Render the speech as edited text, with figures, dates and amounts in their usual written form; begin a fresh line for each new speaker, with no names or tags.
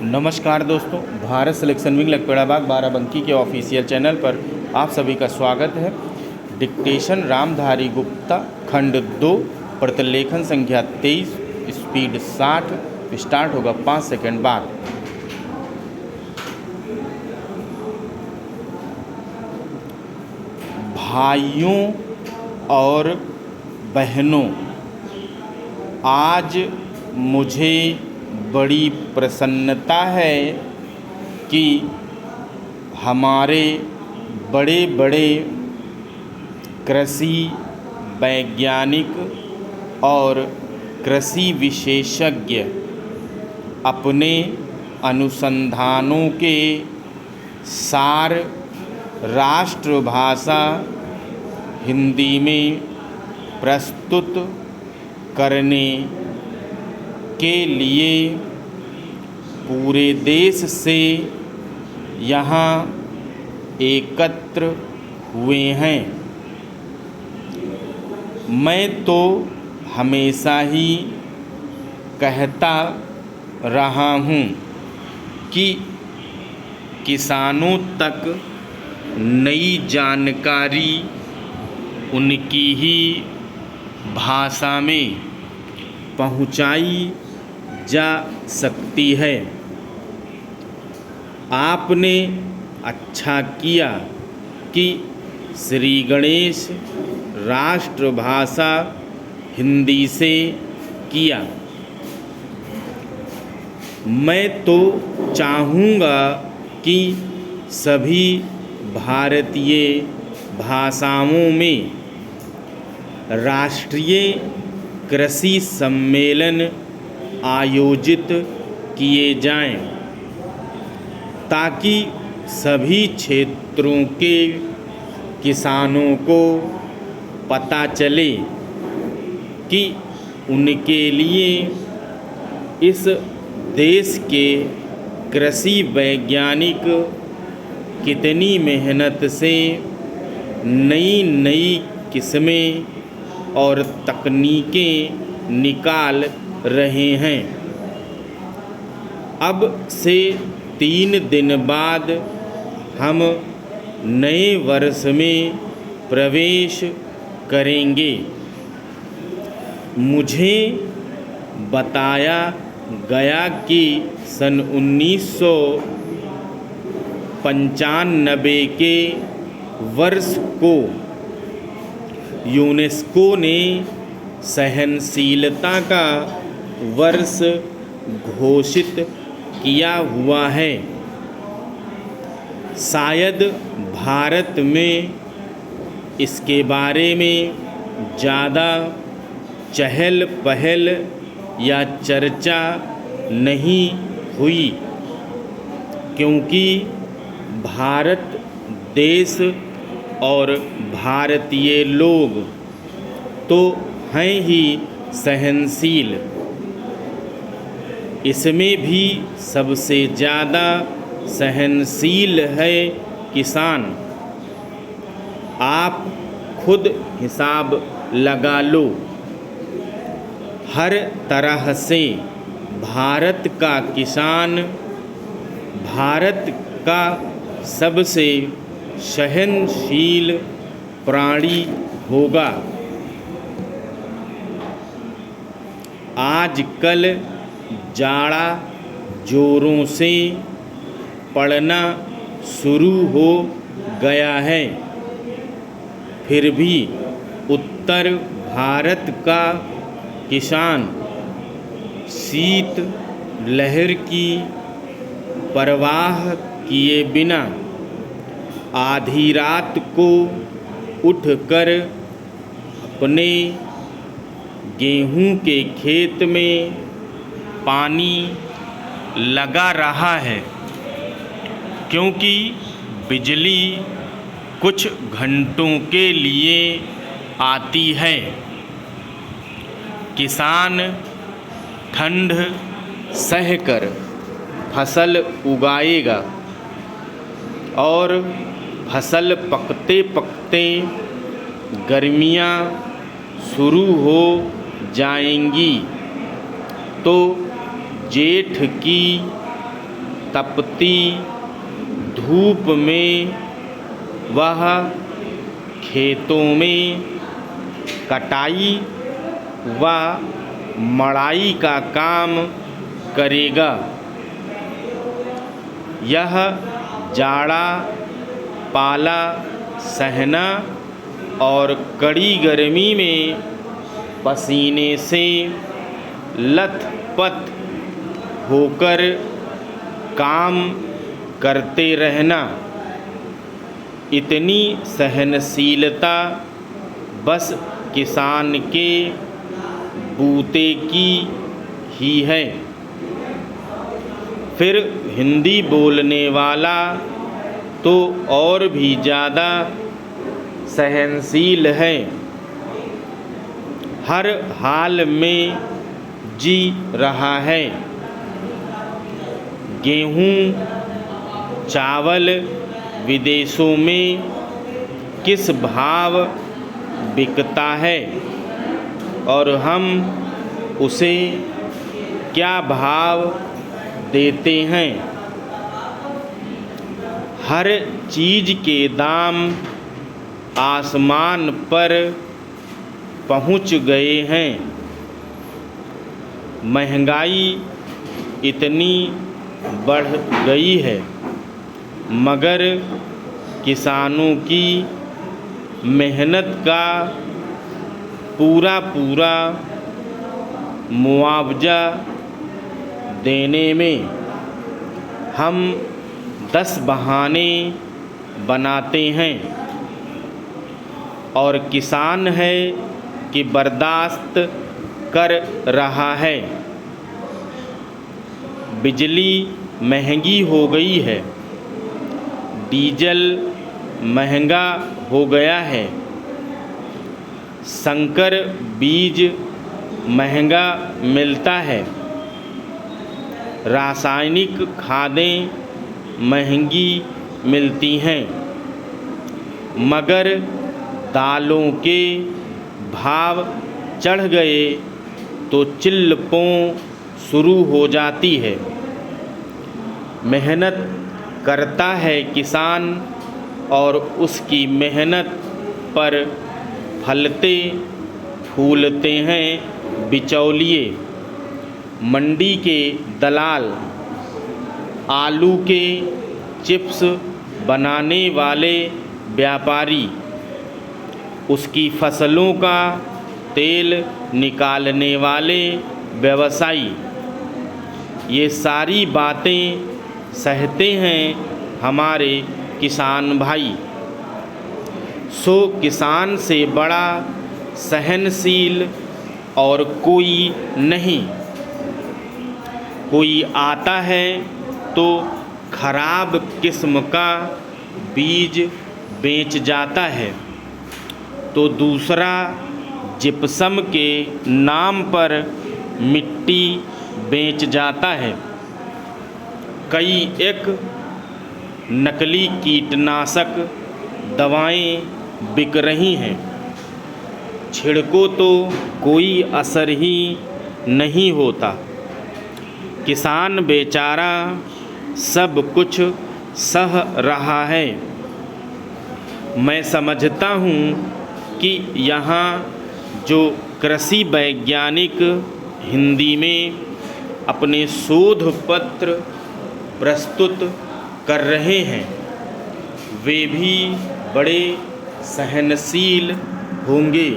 नमस्कार दोस्तों, Bharat selection wing Lakhperabagh Barabanki के ऑफिशियल चैनल पर आप सभी का स्वागत है। डिक्टेशन रामधारी गुप्ता खंड 2 प्रतिलेखन संख्या 23 स्पीड 60 स्टार्ट होगा 5 सेकंड बाद। भाइयों और बहनों, आज मुझे बड़ी प्रसन्नता है कि हमारे बड़े बड़े कृषि वैज्ञानिक और कृषि विशेषज्ञ अपने अनुसंधानों के सार राष्ट्रभाषा हिंदी में प्रस्तुत करने के लिए पूरे देश से यहाँ एकत्र हुए हैं। मैं तो हमेशा ही कहता रहा हूँ कि किसानों तक नई जानकारी उनकी ही भाषा में पहुँचाई जा सकती है। आपने अच्छा किया कि श्री गणेश राष्ट्रभाषा हिंदी से किया। मैं तो चाहूँगा कि सभी भारतीय भाषाओं में राष्ट्रीय कृषि सम्मेलन आयोजित किए जाएं, ताकि सभी क्षेत्रों के किसानों को पता चले कि उनके लिए इस देश के कृषि वैज्ञानिक कितनी मेहनत से नई नई किस्में और तकनीकें निकाल रहे हैं। अब से 3 दिन बाद हम नए वर्ष में प्रवेश करेंगे। मुझे बताया गया कि सन 1995 के वर्ष को यूनेस्को ने सहनशीलता का वर्ष घोषित किया हुआ है। शायद भारत में इसके बारे में ज़्यादा चहल पहल या चर्चा नहीं हुई, क्योंकि भारत देश और भारतीय लोग तो हैं ही सहनशील। इसमें भी सबसे ज़्यादा सहनशील है किसान। आप खुद हिसाब लगा लो। हर तरह से भारत का किसान भारत का सबसे सहनशील प्राणी होगा। आजकल जाड़ा जोरों से पड़ना शुरू हो गया है, फिर भी उत्तर भारत का किसान शीत लहर की परवाह किए बिना आधी रात को उठकर अपने गेहूं के खेत में पानी लगा रहा है, क्योंकि बिजली कुछ घंटों के लिए आती है। किसान ठंड सहकर फसल उगाएगा और फसल पकते पकते गर्मियाँ शुरू हो जाएंगी तो जेठ की तपती धूप में वह खेतों में कटाई व मड़ाई का काम करेगा। यह जाड़ा पाला सहना और कड़ी गर्मी में पसीने से लथपथ होकर काम करते रहना, इतनी सहनशीलता बस किसान के बूते की ही है। फिर हिंदी बोलने वाला तो और भी ज़्यादा सहनशील है, हर हाल में जी रहा है। गेहूँ चावल विदेशों में किस भाव बिकता है और हम उसे क्या भाव देते हैं। हर चीज़ के दाम आसमान पर पहुंच गए हैं। महंगाई इतनी बढ़ गई है, मगर किसानों की मेहनत का पूरा पूरा मुआवजा देने में हम 10 बहाने बनाते हैं और किसान है कि बर्दाश्त कर रहा है। बिजली महंगी हो गई है, डीजल महंगा हो गया है, संकर बीज महंगा मिलता है, रासायनिक खादें महंगी मिलती हैं, मगर दालों के भाव चढ़ गए तो चिल्लपों शुरू हो जाती है। मेहनत करता है किसान और उसकी मेहनत पर फलते फूलते हैं बिचौलिए, मंडी के दलाल, आलू के चिप्स बनाने वाले व्यापारी, उसकी फसलों का तेल निकालने वाले व्यवसायी, ये सारी बातें सहते हैं हमारे किसान भाई। सो किसान से बड़ा सहनशील और कोई नहीं। कोई आता है तो खराब किस्म का बीज बेच जाता है, तो दूसरा जिप्सम के नाम पर मिट्टी बेच जाता है। कई एक नकली कीटनाशक दवाएं बिक रही हैं, छिड़को तो कोई असर ही नहीं होता। किसान बेचारा सब कुछ सह रहा है। मैं समझता हूँ कि यहाँ जो कृषि वैज्ञानिक हिंदी में अपने शोध पत्र प्रस्तुत कर रहे हैं, वे भी बड़े सहनशील होंगे।